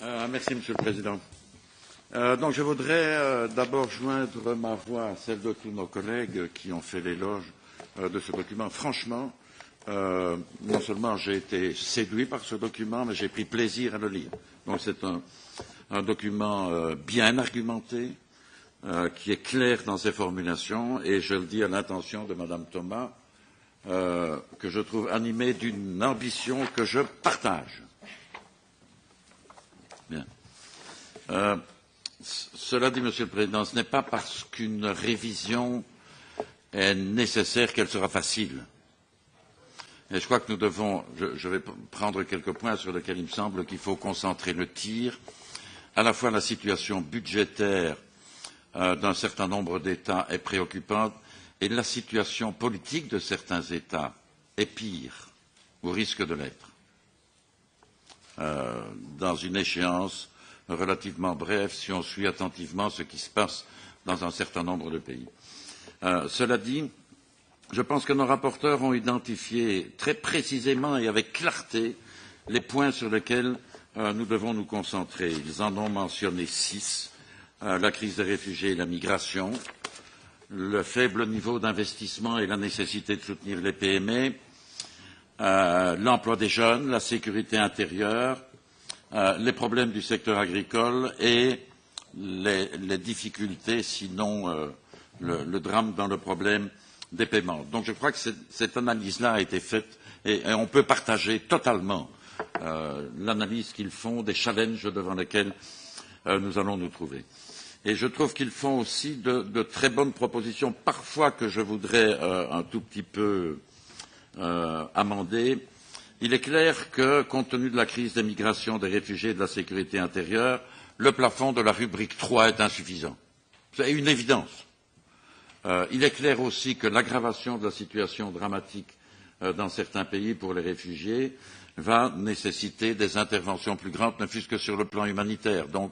Merci, Monsieur le Président. Donc, je voudrais d'abord joindre ma voix à celle de tous nos collègues qui ont fait l'éloge de ce document. Franchement, non seulement j'ai été séduit par ce document, mais j'ai pris plaisir à le lire. Donc, c'est un document bien argumenté, qui est clair dans ses formulations, et je le dis à l'intention de Madame Thomas, que je trouve animée d'une ambition que je partage. Bien. Cela dit, Monsieur le Président, ce n'est pas parce qu'une révision est nécessaire qu'elle sera facile. Et je crois que nous devons, je vais prendre quelques points sur lesquels il me semble qu'il faut concentrer le tir. À la fois la situation budgétaire d'un certain nombre d'États est préoccupante et la situation politique de certains États est pire, ou risque de l'être, dans une échéance relativement brève si on suit attentivement ce qui se passe dans un certain nombre de pays. Cela dit, je pense que nos rapporteurs ont identifié très précisément et avec clarté les points sur lesquels nous devons nous concentrer. Ils en ont mentionné 6, la crise des réfugiés et la migration, le faible niveau d'investissement et la nécessité de soutenir les PME, l'emploi des jeunes, la sécurité intérieure, les problèmes du secteur agricole et les difficultés, sinon le drame dans le problème des paiements. Donc je crois que cette analyse-là a été faite et on peut partager totalement l'analyse qu'ils font des challenges devant lesquels nous allons nous trouver. Et je trouve qu'ils font aussi de très bonnes propositions, parfois que je voudrais un tout petit peu amender. Il est clair que, compte tenu de la crise des migrations, des réfugiés et de la sécurité intérieure, le plafond de la rubrique 3 est insuffisant. C'est une évidence. Il est clair aussi que l'aggravation de la situation dramatique dans certains pays pour les réfugiés va nécessiter des interventions plus grandes, ne fût-ce que sur le plan humanitaire. Donc,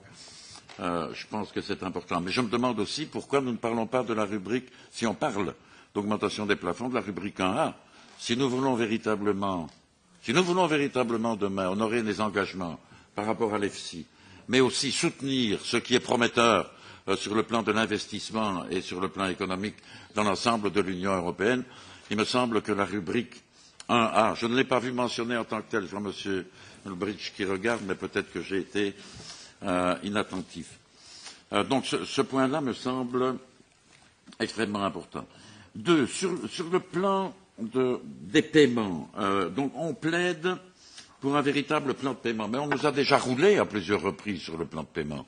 je pense que c'est important. Mais je me demande aussi pourquoi nous ne parlons pas de la rubrique, si on parle d'augmentation des plafonds, de la rubrique 1A. Si nous voulons véritablement demain honorer les engagements par rapport à l'EFSI, mais aussi soutenir ce qui est prometteur sur le plan de l'investissement et sur le plan économique dans l'ensemble de l'Union européenne, il me semble que la rubrique 1A, je ne l'ai pas vu mentionner en tant que tel, je vois M. Ulbricht qui regarde, mais peut-être que j'ai été inattentif. Donc ce point-là me semble extrêmement important. 2. Sur le plan des paiements, donc on plaide pour un véritable plan de paiement, mais on nous a déjà roulé à plusieurs reprises sur le plan de paiement.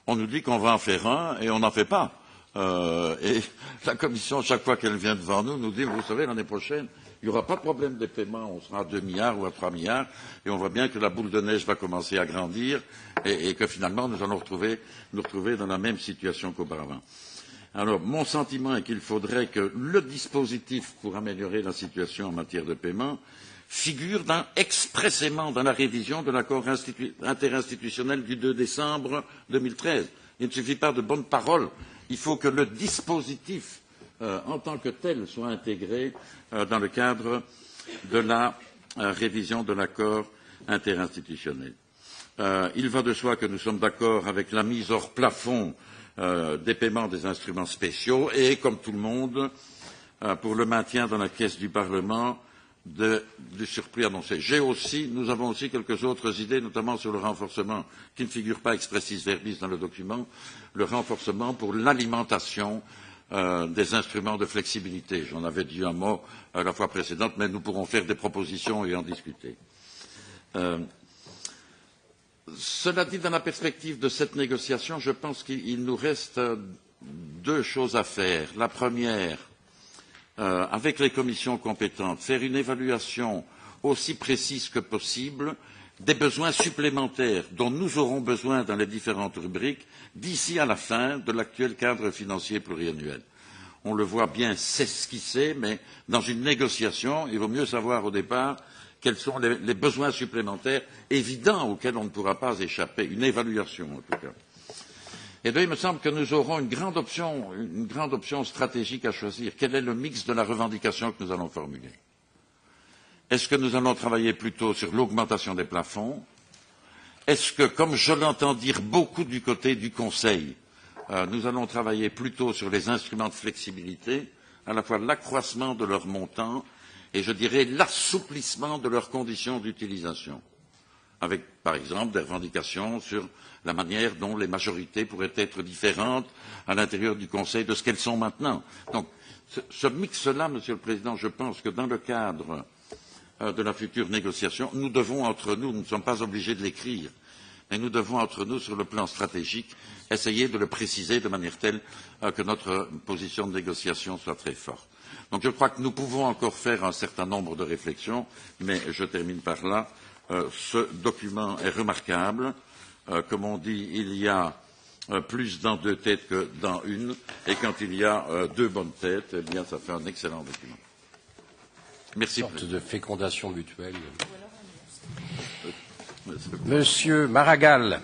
On nous dit qu'on va en faire un et on n'en fait pas. Et la Commission, chaque fois qu'elle vient devant nous, nous dit, vous savez, l'année prochaine, il n'y aura pas de problème des paiements, on sera à 2 milliards ou à 3 milliards, et on voit bien que la boule de neige va commencer à grandir, et que finalement, nous allons nous retrouver dans la même situation qu'auparavant. Alors, mon sentiment est qu'il faudrait que le dispositif pour améliorer la situation en matière de paiement figure expressément dans la révision de l'accord interinstitutionnel du 2 décembre 2013. Il ne suffit pas de bonnes paroles, il faut que le dispositif en tant que tel soit intégré dans le cadre de la révision de l'accord interinstitutionnel. Il va de soi que nous sommes d'accord avec la mise hors plafond des paiements des instruments spéciaux et, comme tout le monde, pour le maintien dans la caisse du Parlement du surplus annoncé. Nous avons aussi quelques autres idées, notamment sur le renforcement, qui ne figure pas expressis verbis dans le document, le renforcement pour l'alimentation des instruments de flexibilité. J'en avais dit un mot la fois précédente, mais nous pourrons faire des propositions et en discuter. Cela dit, dans la perspective de cette négociation, je pense qu'il nous reste 2 choses à faire. La première, avec les commissions compétentes, faire une évaluation aussi précise que possible des besoins supplémentaires dont nous aurons besoin dans les différentes rubriques d'ici à la fin de l'actuel cadre financier pluriannuel. On le voit bien s'esquisser, mais dans une négociation, il vaut mieux savoir au départ quels sont les besoins supplémentaires évidents auxquels on ne pourra pas échapper, une évaluation en tout cas. Et donc, il me semble que nous aurons une grande option stratégique à choisir. Quel est le mix de la revendication que nous allons formuler? Est-ce que nous allons travailler plutôt sur l'augmentation des plafonds? est-ce que, comme je l'entends dire beaucoup du côté du Conseil, nous allons travailler plutôt sur les instruments de flexibilité, à la fois l'accroissement de leur montant et, je dirais, l'assouplissement de leurs conditions d'utilisation, avec, par exemple, des revendications sur la manière dont les majorités pourraient être différentes à l'intérieur du Conseil de ce qu'elles sont maintenant. Donc, ce mix-là, Monsieur le Président, je pense que dans le cadre de la future négociation, nous devons entre nous, nous ne sommes pas obligés de l'écrire, mais nous devons entre nous, sur le plan stratégique, essayer de le préciser de manière telle que notre position de négociation soit très forte. Donc je crois que nous pouvons encore faire un certain nombre de réflexions, mais je termine par là. Ce document est remarquable. Comme on dit, il y a plus dans deux têtes que dans une, et quand il y a deux bonnes têtes, eh bien, ça fait un excellent document. Merci. Une sorte de fécondation mutuelle. Monsieur Maragall.